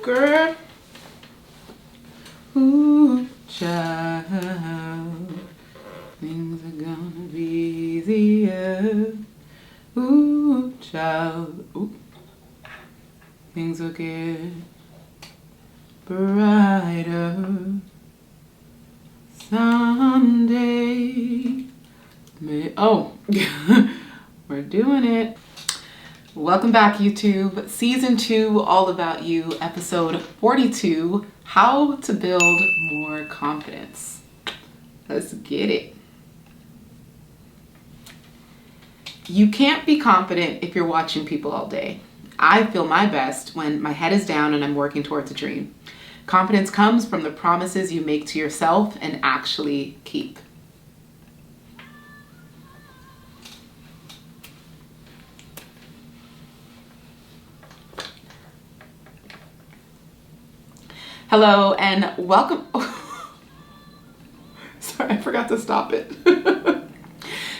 girl. Ooh, child. Things are gonna be easier. Ooh, child. Ooh. Things will get brighter someday. Oh, we're doing it. Welcome back, YouTube. Season 2, All About You, episode 42, How to Build More Confidence. Let's get it. You can't be confident if you're watching people all day. I feel my best when my head is down and I'm working towards a dream. Confidence comes from the promises you make to yourself and actually keep. Hello and welcome. Sorry, I forgot to stop it.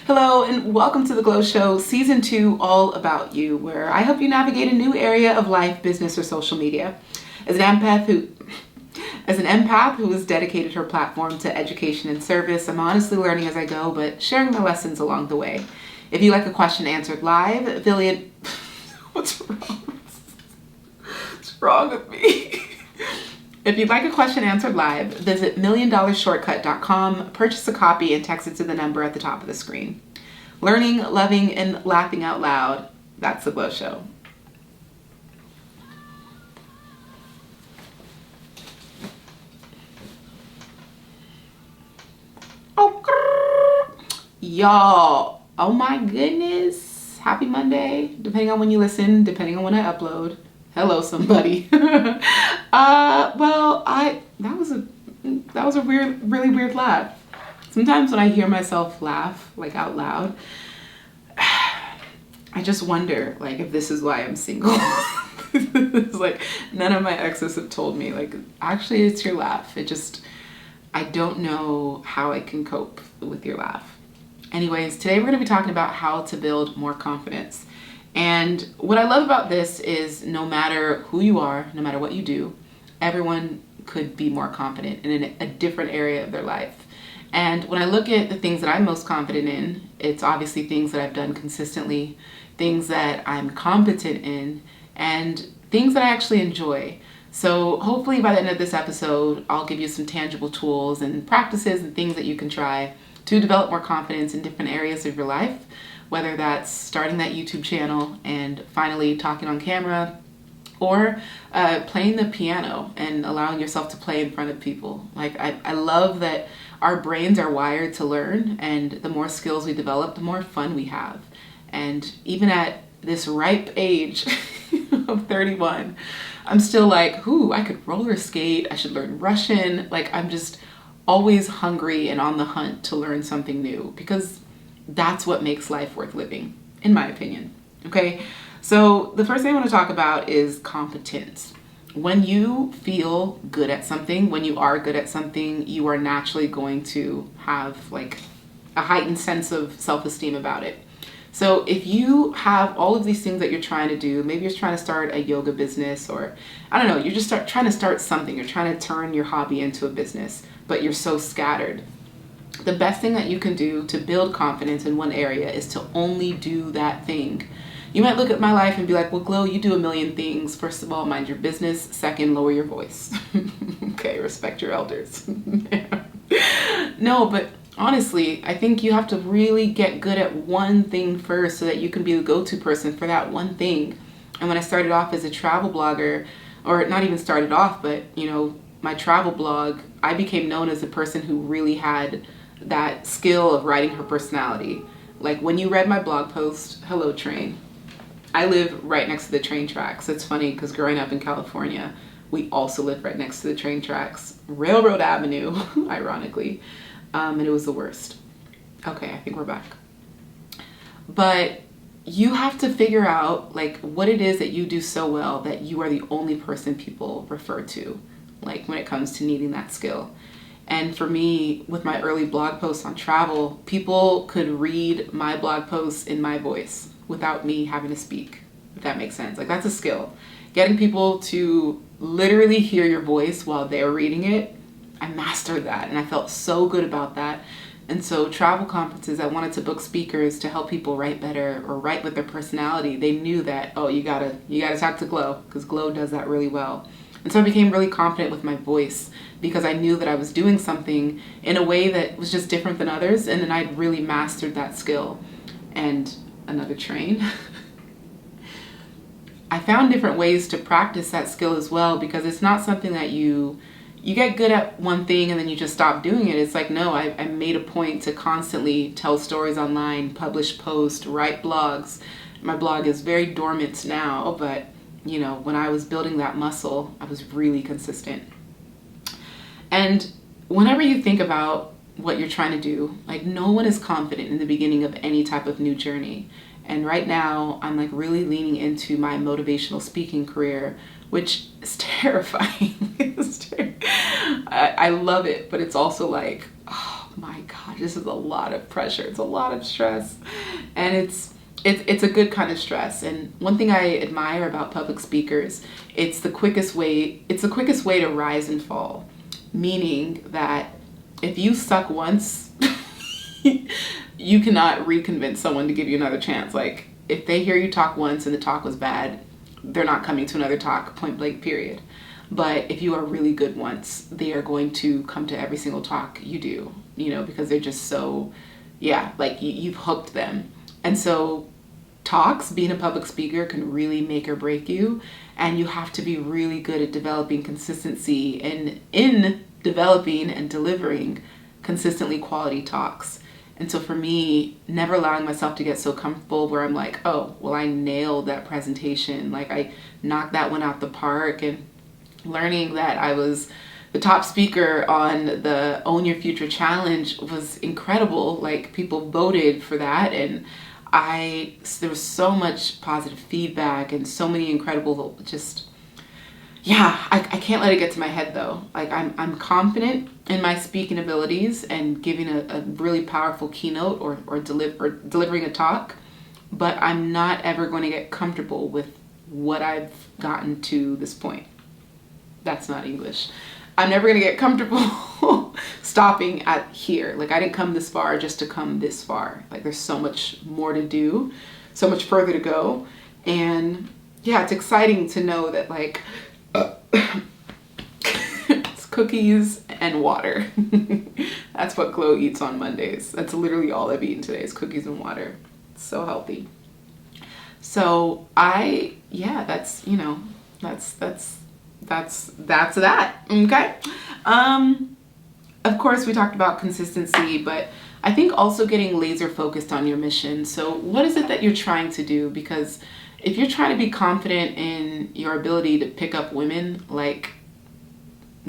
Hello and welcome to The Glow Show, Season 2, All About You, where I help you navigate a new area of life, business, or social media. As an empath who has dedicated her platform to education and service, I'm honestly learning as I go, but sharing my lessons along the way. If you like a question answered live, affiliate... What's wrong? What's wrong with me? If you'd like a question answered live, visit milliondollarshortcut.com, purchase a copy, and text it to the number at the top of the screen. Learning, loving, and laughing out loud, that's The Glow Show. Oh, y'all, oh my goodness. Happy Monday, depending on when you listen, depending on when I upload. Hello, somebody. That was a really weird laugh. Sometimes when I hear myself laugh, like out loud, I just wonder, like, if this is why I'm single. It's like, none of my exes have told me, like, actually, it's your laugh. I don't know how I can cope with your laugh. Anyways, today we're going to be talking about how to build more confidence. And what I love about this is no matter who you are, no matter what you do, everyone could be more confident in a different area of their life. And when I look at the things that I'm most confident in, it's obviously things that I've done consistently, things that I'm competent in, and things that I actually enjoy. So hopefully by the end of this episode, I'll give you some tangible tools and practices and things that you can try to develop more confidence in different areas of your life, whether that's starting that YouTube channel and finally talking on camera, or playing the piano and allowing yourself to play in front of people. Like, I love that our brains are wired to learn, and the more skills we develop, the more fun we have. And even at this ripe age of 31, I'm still like, ooh, I could roller skate, I should learn Russian. Like, I'm just always hungry and on the hunt to learn something new, because that's what makes life worth living, in my opinion. Okay, so the first thing I want to talk about is competence. When you feel good at something, when you are good at something, you are naturally going to have like a heightened sense of self-esteem about it. So if you have all of these things that you're trying to do, maybe you're trying to start a yoga business, or I don't know, you're just trying to start something, you're trying to turn your hobby into a business, but you're so scattered. The best thing that you can do to build confidence in one area is to only do that thing. You might look at my life and be like, well, Glow, you do a million things. First of all, mind your business. Second, lower your voice. Okay, respect your elders. No, but honestly, I think you have to really get good at one thing first so that you can be the go-to person for that one thing. And when I started off as a travel blogger, or not even started off, but, you know, my travel blog, I became known as a person who really had that skill of writing her personality. Like, when you read my blog post, hello train. I live right next to the train tracks. It's funny because growing up in California, we also lived right next to the train tracks, Railroad Avenue, ironically, and it was the worst. Okay, I think we're back. But you have to figure out like what it is that you do so well that you are the only person people refer to, like when it comes to needing that skill. And for me, with my early blog posts on travel, people could read my blog posts in my voice without me having to speak. if that makes sense. Like, that's a skill. Getting people to literally hear your voice while they're reading it, I mastered that, and I felt so good about that. And so travel conferences, I wanted to book speakers to help people write better or write with their personality. They knew that, oh, you gotta talk to Glow, because Glow does that really well. And so I became really confident with my voice because I knew that I was doing something in a way that was just different than others, and then I'd really mastered that skill. And another train. I found different ways to practice that skill as well, because it's not something that you get good at one thing and then you just stop doing it. It's like, no, I made a point to constantly tell stories online, publish posts, write blogs. My blog is very dormant now, but you know, when I was building that muscle, I was really consistent. And whenever you think about what you're trying to do, like, no one is confident in the beginning of any type of new journey. And right now I'm like really leaning into my motivational speaking career, which is terrifying. I love it, but it's also like, oh my God, this is a lot of pressure. It's a lot of stress, and it's a good kind of stress. And one thing I admire about public speakers, it's the quickest way to rise and fall. Meaning that if you suck once, you cannot reconvince someone to give you another chance. Like, if they hear you talk once and the talk was bad, they're not coming to another talk, point blank, period. But if you are really good once, they are going to come to every single talk you do, you know, because they're just so, yeah, like you've hooked them. And so talks, being a public speaker, can really make or break you. And you have to be really good at developing consistency and in developing and delivering consistently quality talks. And so for me, never allowing myself to get so comfortable where I'm like, oh, well, I nailed that presentation. Like, I knocked that one out the park. And learning that I was the top speaker on the Own Your Future Challenge was incredible. Like, people voted for that. And there was so much positive feedback and so many incredible, just, yeah, I can't let it get to my head though. Like, I'm confident in my speaking abilities and giving a really powerful keynote or delivering a talk, but I'm not ever going to get comfortable with what I've gotten to this point. That's not English. I'm never going to get comfortable stopping at here. Like, I didn't come this far just to come this far. Like, there's so much more to do, so much further to go. And yeah, it's exciting to know that, like, it's cookies and water. That's what Glow eats on Mondays. That's literally all I've eaten today is cookies and water. It's so healthy. So that's, you know, that's that. Okay. Of course we talked about consistency, but I think also getting laser focused on your mission. So what is it that you're trying to do? Because if you're trying to be confident in your ability to pick up women, like,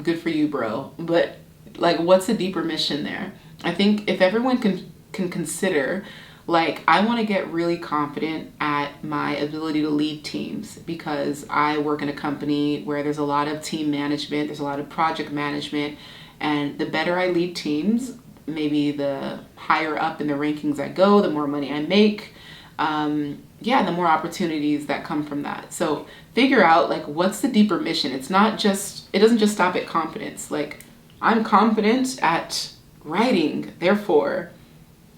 good for you, bro. But like, what's the deeper mission there? I think if everyone can consider, like, I want to get really confident at my ability to lead teams, because I work in a company where there's a lot of team management, there's a lot of project management, and the better I lead teams, maybe the higher up in the rankings I go, the more money I make, the more opportunities that come from that. So figure out, like, what's the deeper mission? It doesn't just stop at confidence. Like, I'm confident at writing, therefore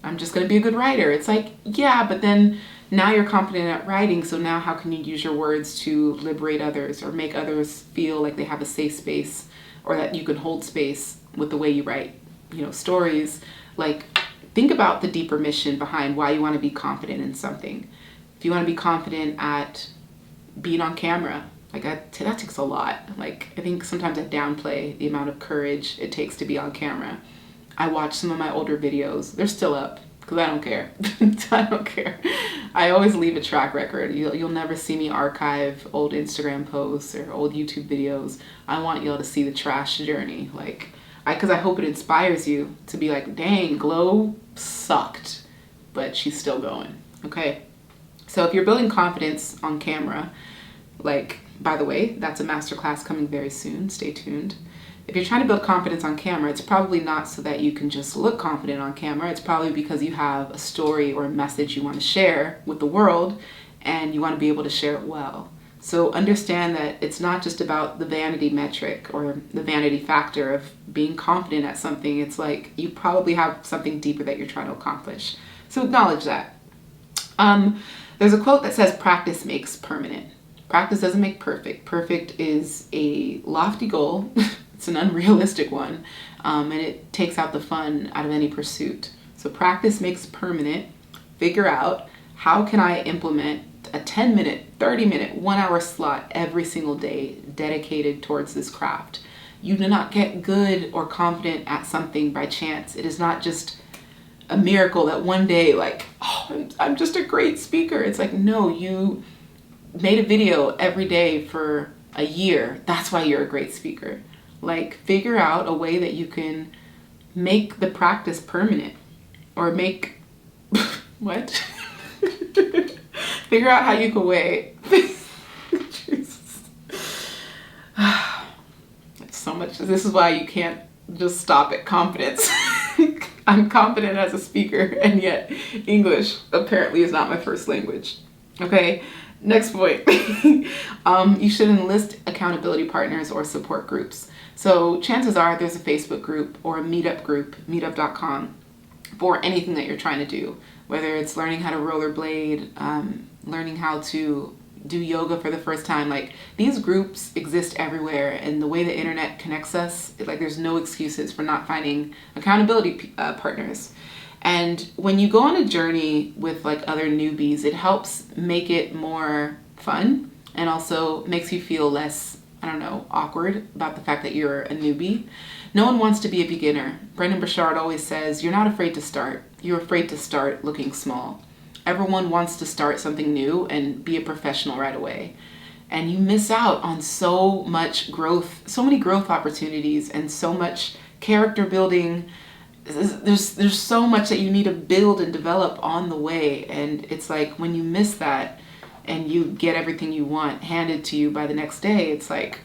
I'm just going to be a good writer. It's like, yeah, but then now you're confident at writing, so now how can you use your words to liberate others or make others feel like they have a safe space, or that you can hold space with the way you write, you know, stories. Like, think about the deeper mission behind why you want to be confident in something. If you want to be confident at being on camera, like, that takes a lot. Like, I think sometimes I downplay the amount of courage it takes to be on camera. I watch some of my older videos. They're still up because I don't care. I don't care. I always leave a track record. You'll never see me archive old Instagram posts or old YouTube videos. I want y'all to see the trash journey. Like, because I hope it inspires you to be like, dang, Glow sucked, but she's still going. Okay. So if you're building confidence on camera, like, by the way, that's a masterclass coming very soon. Stay tuned. If you're trying to build confidence on camera, it's probably not so that you can just look confident on camera. It's probably because you have a story or a message you want to share with the world, and you want to be able to share it well. So understand that it's not just about the vanity metric or the vanity factor of being confident at something. It's like you probably have something deeper that you're trying to accomplish. So acknowledge that. There's a quote that says, practice makes permanent. Practice doesn't make perfect. Perfect is a lofty goal. It's an unrealistic one. And it takes out the fun out of any pursuit. So practice makes permanent. Figure out, how can I implement a 10-minute, 30-minute, 1-hour slot every single day dedicated towards this craft? You do not get good or confident at something by chance. It is not just a miracle that one day, like, oh, I'm just a great speaker. It's like, no, you made a video every day for a year. That's why you're a great speaker. Like, figure out a way that you can make the practice permanent, or make, what? Figure out how you can wait. Jesus. So much. This is why you can't just stop at confidence. I'm confident as a speaker, and yet English apparently is not my first language. Okay, next point. You should enlist accountability partners or support groups. So chances are there's a Facebook group or a meetup group, meetup.com, for anything that you're trying to do, whether it's learning how to rollerblade, learning how to do yoga for the first time. Like, these groups exist everywhere, and the way the internet connects us, like, there's no excuses for not finding accountability partners. And when you go on a journey with like other newbies, it helps make it more fun, and also makes you feel less, I don't know, awkward about the fact that you're a newbie. No one wants to be a beginner. Brendan Burchard always says, you're not afraid to start. You're afraid to start looking small. Everyone wants to start something new and be a professional right away. And you miss out on so much growth, so many growth opportunities, and so much character building. There's so much that you need to build and develop on the way. And it's like, when you miss that and you get everything you want handed to you by the next day, it's like,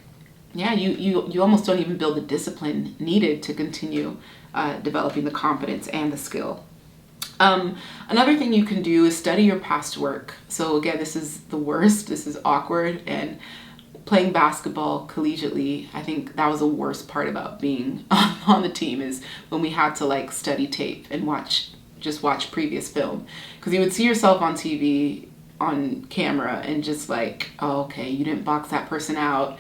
yeah, you almost don't even build the discipline needed to continue developing the confidence and the skill. Another thing you can do is study your past work. So again, this is the worst. This is awkward. And playing basketball collegiately, I think that was the worst part about being on the team, is when we had to like study tape and watch previous film. Because you would see yourself on TV, on camera, and just like, oh, okay, you didn't box that person out.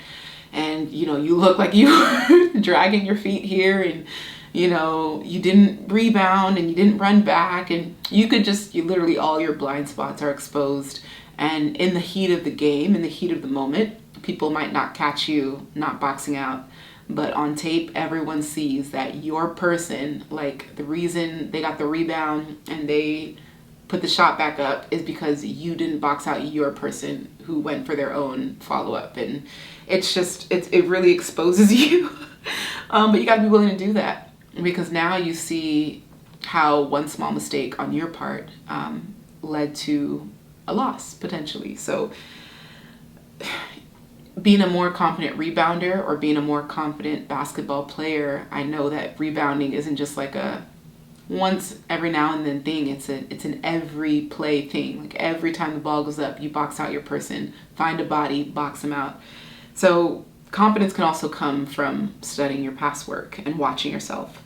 And, you know, you look like you were dragging your feet here, and, you know, you didn't rebound and you didn't run back, and you literally, all your blind spots are exposed. And in the heat of the game, in the heat of the moment, people might not catch you not boxing out. But on tape, everyone sees that your person, like, the reason they got the rebound and they put the shot back up is because you didn't box out your person who went for their own follow-up. And it's just, it really exposes you. But you got to be willing to do that, because now you see how one small mistake on your part led to a loss, potentially. So being a more confident rebounder, or being a more confident basketball player, I know that rebounding isn't just like a once every now and then thing. It's an every play thing. Like, every time the ball goes up, you box out your person, find a body, box them out. So confidence can also come from studying your past work and watching yourself.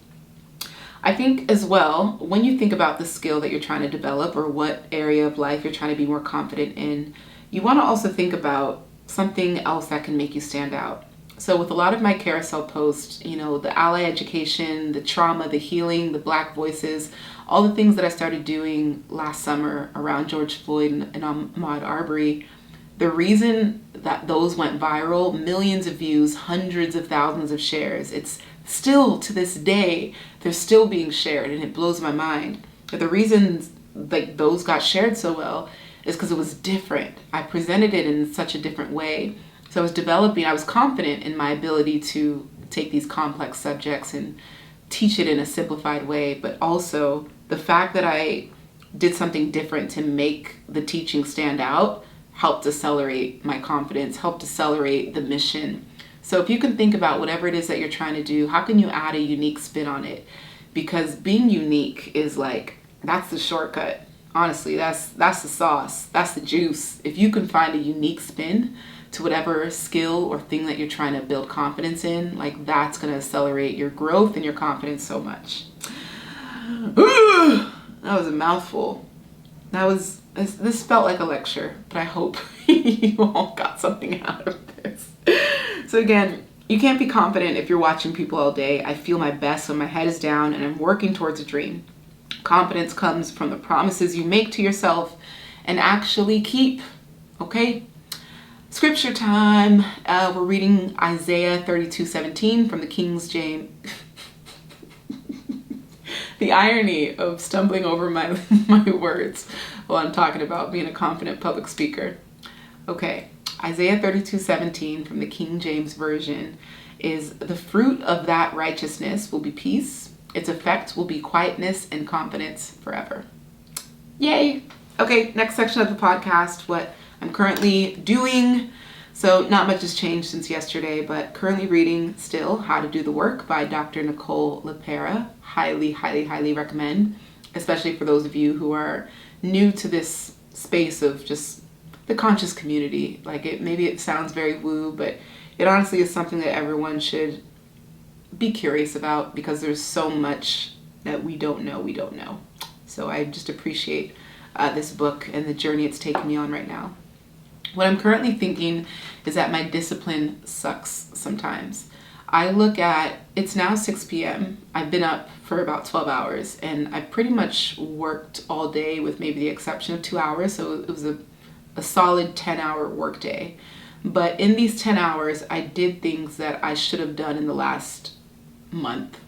I think as well, when you think about the skill that you're trying to develop, or what area of life you're trying to be more confident in, you want to also think about something else that can make you stand out. So with a lot of my carousel posts, you know, the ally education, the trauma, the healing, the Black voices, all the things that I started doing last summer around George Floyd and Ahmaud Arbery, the reason that those went viral, millions of views, hundreds of thousands of shares, it's still to this day, they're still being shared, and it blows my mind. But the reasons like those got shared so well is because it was different. I presented it in such a different way. So I was confident in my ability to take these complex subjects and teach it in a simplified way, but also the fact that I did something different to make the teaching stand out helped accelerate my confidence, helped accelerate the mission. So if you can think about whatever it is that you're trying to do, how can you add a unique spin on it? Because being unique is like, that's the shortcut. Honestly, that's the sauce. That's the juice. If you can find a unique spin to whatever skill or thing that you're trying to build confidence in, like that's going to accelerate your growth and your confidence so much. That was a mouthful. This felt like a lecture, but I hope you all got something out of this. So again, you can't be confident if you're watching people all day. I feel my best when my head is down and I'm working towards a dream. Confidence comes from the promises you make to yourself and actually keep. Okay? Scripture time. We're reading Isaiah 32:17 from the King James. The irony of stumbling over my words while I'm talking about being a confident public speaker. Okay, Isaiah 32:17 from the King James Version is, the fruit of that righteousness will be peace. Its effect will be quietness and confidence forever. Yay! Okay, next section of the podcast, what I'm currently doing. So not much has changed since yesterday, but currently reading still How to Do the Work by Dr. Nicole LePera. Highly, highly, highly recommend, especially for those of you who are new to this space of just the conscious community. Like maybe it sounds very woo, but it honestly is something that everyone should be curious about because there's so much that we don't know. So I just appreciate this book and the journey it's taken me on right now. What I'm currently thinking is that my discipline sucks sometimes. I look at, it's now 6 p.m. I've been up for about 12 hours and I pretty much worked all day with maybe the exception of 2 hours. So it was a solid 10-hour work day. But in these 10 hours, I did things that I should have done in the last month,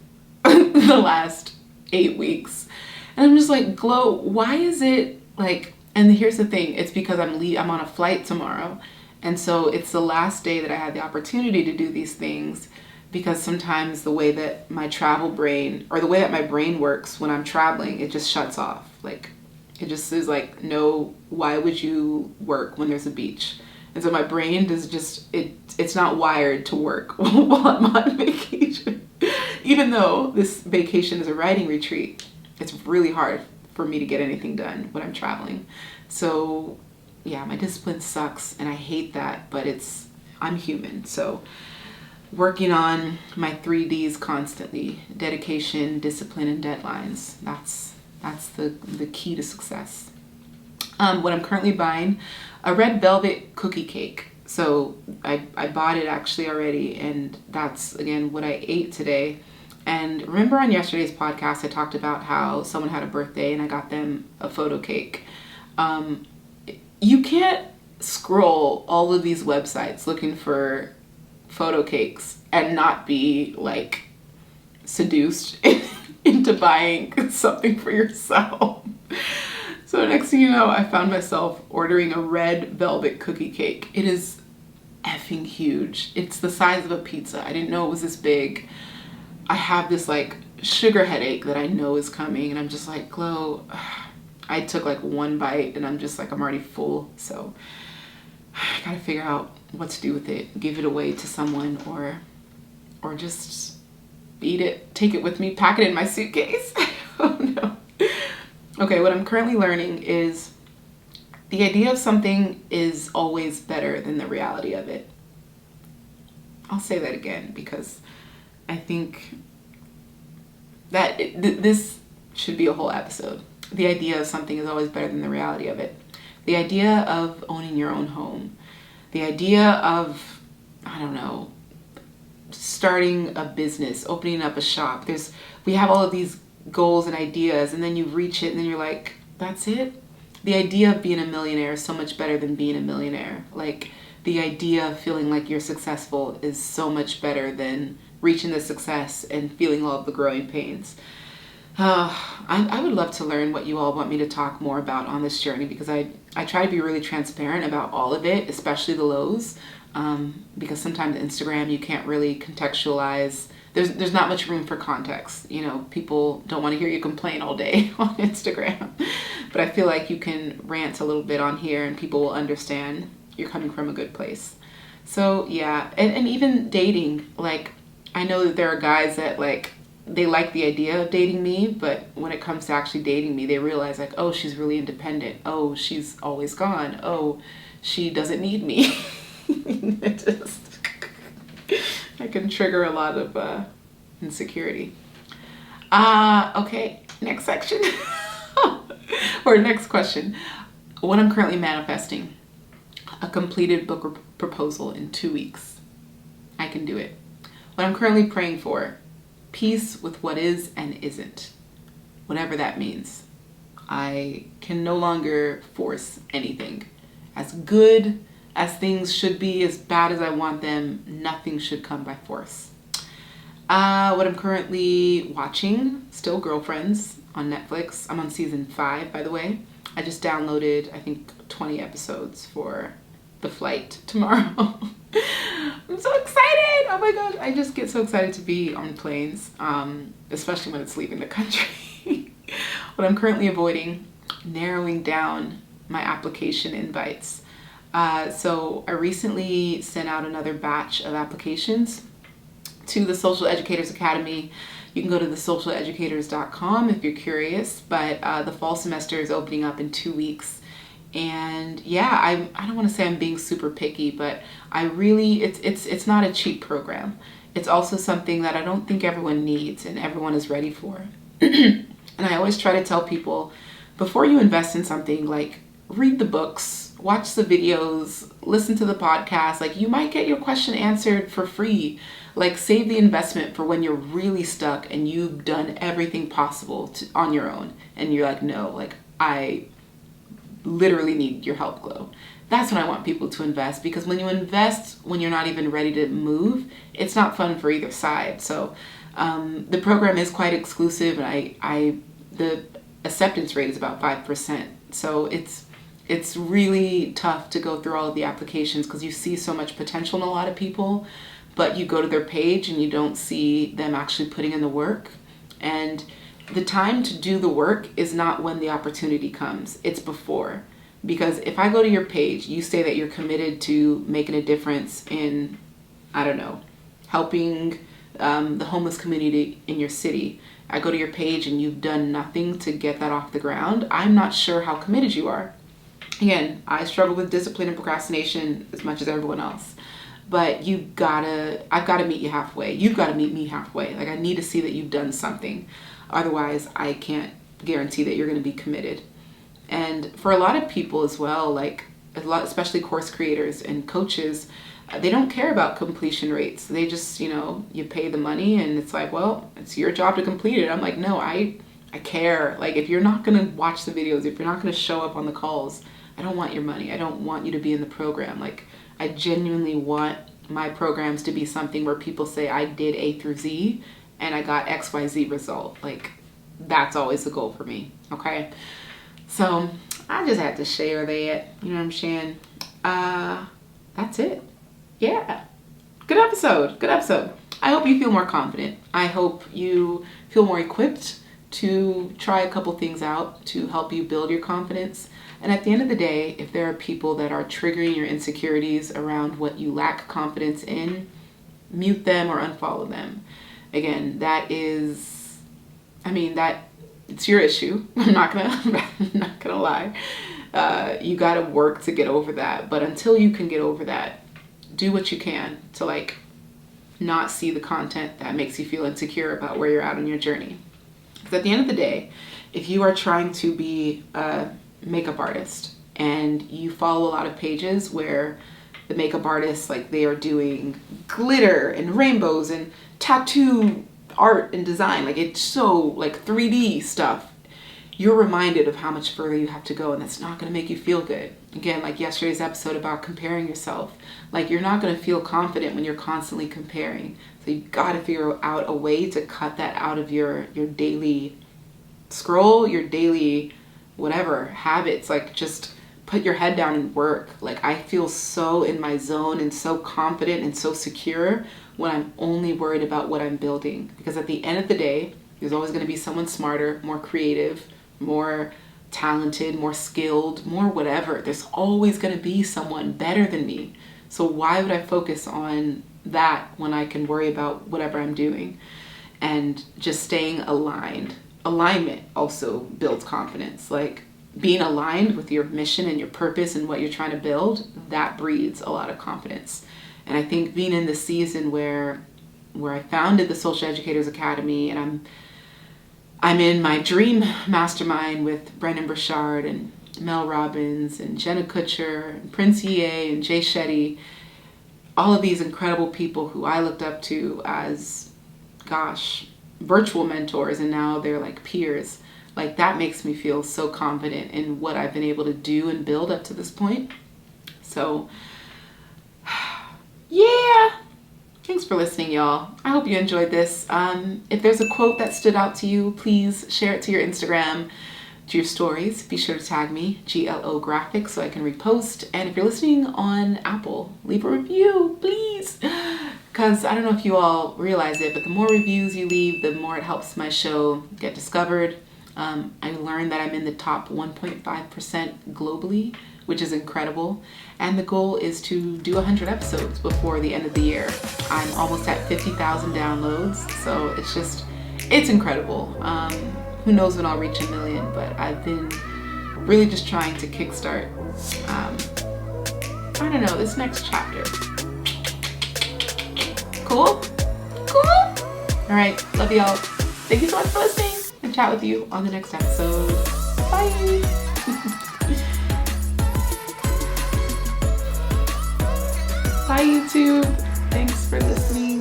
the last 8 weeks. And I'm just like, Glow, why is it like, and here's the thing, it's because I'm on a flight tomorrow. And so it's the last day that I had the opportunity to do these things, because sometimes the way that my travel brain, or the way that my brain works when I'm traveling, it just shuts off. Like, it just is like, no, why would you work when there's a beach? And so my brain does just, it's not wired to work while I'm on vacation. Even though this vacation is a writing retreat, it's really hard for me to get anything done when I'm traveling. So yeah, my discipline sucks and I hate that, but I'm human. So working on my 3Ds constantly, dedication, discipline, and deadlines. That's the key to success. What I'm currently buying, a red velvet cookie cake. So I bought it actually already, and that's again what I ate today. And remember on yesterday's podcast, I talked about how someone had a birthday and I got them a photo cake. You can't scroll all of these websites looking for photo cakes and not be like seduced into buying something for yourself. So next thing you know, I found myself ordering a red velvet cookie cake. It is effing huge. It's the size of a pizza. I didn't know it was this big. I have this like sugar headache that I know is coming, and I'm just like, Glow, I took like one bite and I'm just like, I'm already full. So I gotta figure out what to do with it. Give it away to someone or just eat it, take it with me, pack it in my suitcase. Oh no. Okay, what I'm currently learning is the idea of something is always better than the reality of it. I'll say that again because I think that this should be a whole episode. The idea of something is always better than the reality of it. The idea of owning your own home. The idea of, I don't know, starting a business, opening up a shop. We have all of these goals and ideas, and then you reach it and then you're like, that's it? The idea of being a millionaire is so much better than being a millionaire. Like, the idea of feeling like you're successful is so much better than reaching the success and feeling all of the growing pains. I would love to learn what you all want me to talk more about on this journey, because I try to be really transparent about all of it, especially the lows, because sometimes Instagram, you can't really contextualize. There's not much room for context. You know, people don't want to hear you complain all day on Instagram, but I feel like you can rant a little bit on here and people will understand you're coming from a good place. So yeah, and even dating, like, I know that there are guys that like they like the idea of dating me, but when it comes to actually dating me, they realize like, oh, she's really independent. Oh, she's always gone. Oh, she doesn't need me. It just, I can trigger a lot of insecurity. Okay, next section. Or next question. What I'm currently manifesting. A completed book proposal in 2 weeks. I can do it. What I'm currently praying for. Peace with what is and isn't. Whatever that means. I can no longer force anything. As good as things should be, as bad as I want them, nothing should come by force. What I'm currently watching, still Girlfriends on Netflix. I'm on season 5, by the way. I just downloaded, I think, 20 episodes for the flight tomorrow. I'm so excited! Oh my gosh, I just get so excited to be on planes, especially when it's leaving the country. What I'm currently avoiding, narrowing down my application invites. So I recently sent out another batch of applications to the Social Educators Academy. You can go to thesocialeducators.com if you're curious, but the fall semester is opening up in 2 weeks. And yeah, I don't want to say I'm being super picky, but I really, it's not a cheap program. It's also something that I don't think everyone needs and everyone is ready for. And I always try to tell people, before you invest in something, like read the books, watch the videos, listen to the podcast. Like you might get your question answered for free. Like save the investment for when you're really stuck and you've done everything possible on your own. And you're like, no, like I literally need your help, Glow. That's when I want people to invest, because when you invest when you're not even ready to move, it's not fun for either side. So the program is quite exclusive, and the acceptance rate is about 5%. So it's really tough to go through all of the applications because you see so much potential in a lot of people, but you go to their page and you don't see them actually putting in the work. And the time to do the work is not when the opportunity comes, it's before. Because if I go to your page, you say that you're committed to making a difference in, I don't know, helping the homeless community in your city. I go to your page and you've done nothing to get that off the ground. I'm not sure how committed you are. Again, I struggle with discipline and procrastination as much as everyone else. But I've got to meet you halfway. You've got to meet me halfway. Like I need to see that you've done something. Otherwise, I can't guarantee that you're going to be committed. And for a lot of people as well, like especially course creators and coaches, they don't care about completion rates. They just, you pay the money and it's like, well, it's your job to complete it. I'm like, no, I care. Like if you're not going to watch the videos, if you're not going to show up on the calls, I don't want your money. I don't want you to be in the program. Like I genuinely want my programs to be something where people say I did A through Z and I got XYZ result. Like that's always the goal for me. Okay. So I just had to share that, you know what I'm saying? That's it. Yeah. Good episode. I hope you feel more confident. I hope you feel more equipped to try a couple things out to help you build your confidence. And at the end of the day, if there are people that are triggering your insecurities around what you lack confidence in, mute them or unfollow them. Again, it's your issue. I'm not gonna lie. You gotta work to get over that. But until you can get over that, do what you can to not see the content that makes you feel insecure about where you're at on your journey. Because at the end of the day, if you are trying to be a makeup artist and you follow a lot of pages where the makeup artists, they are doing glitter and rainbows and tattoo art and design, it's so 3D stuff, you're reminded of how much further you have to go, and that's not going to make you feel good. Again, like yesterday's episode about comparing yourself, you're not going to feel confident when you're constantly comparing. So you've got to figure out a way to cut that out of your daily scroll, your daily whatever habits. Just put your head down and work. I feel so in my zone and so confident and so secure when I'm only worried about what I'm building. Because at the end of the day, there's always going to be someone smarter, more creative, more talented, more skilled, more whatever. There's always going to be someone better than me. So why would I focus on that when I can worry about whatever I'm doing? and just staying aligned. Alignment also builds confidence. Like being aligned with your mission and your purpose and what you're trying to build, that breeds a lot of confidence. And I think being in the season where I founded the Social Educators Academy, and I'm in my dream mastermind with Brendan Burchard and Mel Robbins and Jenna Kutcher and Prince EA and Jay Shetty, all of these incredible people who I looked up to as, virtual mentors, and now they're like peers. Like that makes me feel so confident in what I've been able to do and build up to this point. So yeah, thanks for listening, y'all. I hope you enjoyed this. If there's a quote that stood out to you, please share it to your Instagram, to your stories. Be sure to tag me, GLO Graphics, so I can repost. And if you're listening on Apple, leave a review, please. Because I don't know if you all realize it, but the more reviews you leave, the more it helps my show get discovered. I learned that I'm in the top 1.5% globally, which is incredible. And the goal is to do 100 episodes before the end of the year. I'm almost at 50,000 downloads, so it's incredible. Who knows when I'll reach 1 million, but I've been really just trying to kickstart, I don't know, this next chapter. Cool? All right, love y'all. Thank you so much for listening, and chat with you on the next episode. Bye. Bye, YouTube. Thanks for listening.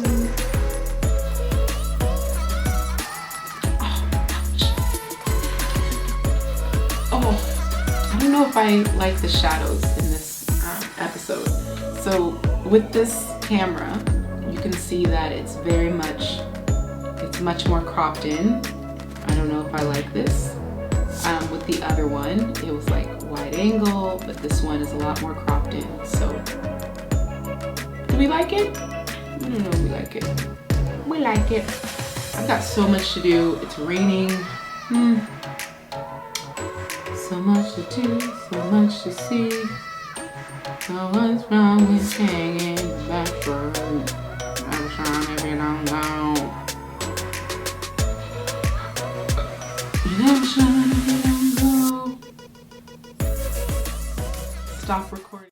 I don't know if I like the shadows in this episode. So with this camera, you can see that it's much more cropped in. I don't know if I like this. With the other one, it was like wide angle, but this one is a lot more cropped in. So do we like it? I don't know if we like it. We like it. I've got so much to do. It's raining. So much to do, so much to see. So what's wrong with hanging backward? I was trying to be long gone. You never trying to be long gone. Stop recording.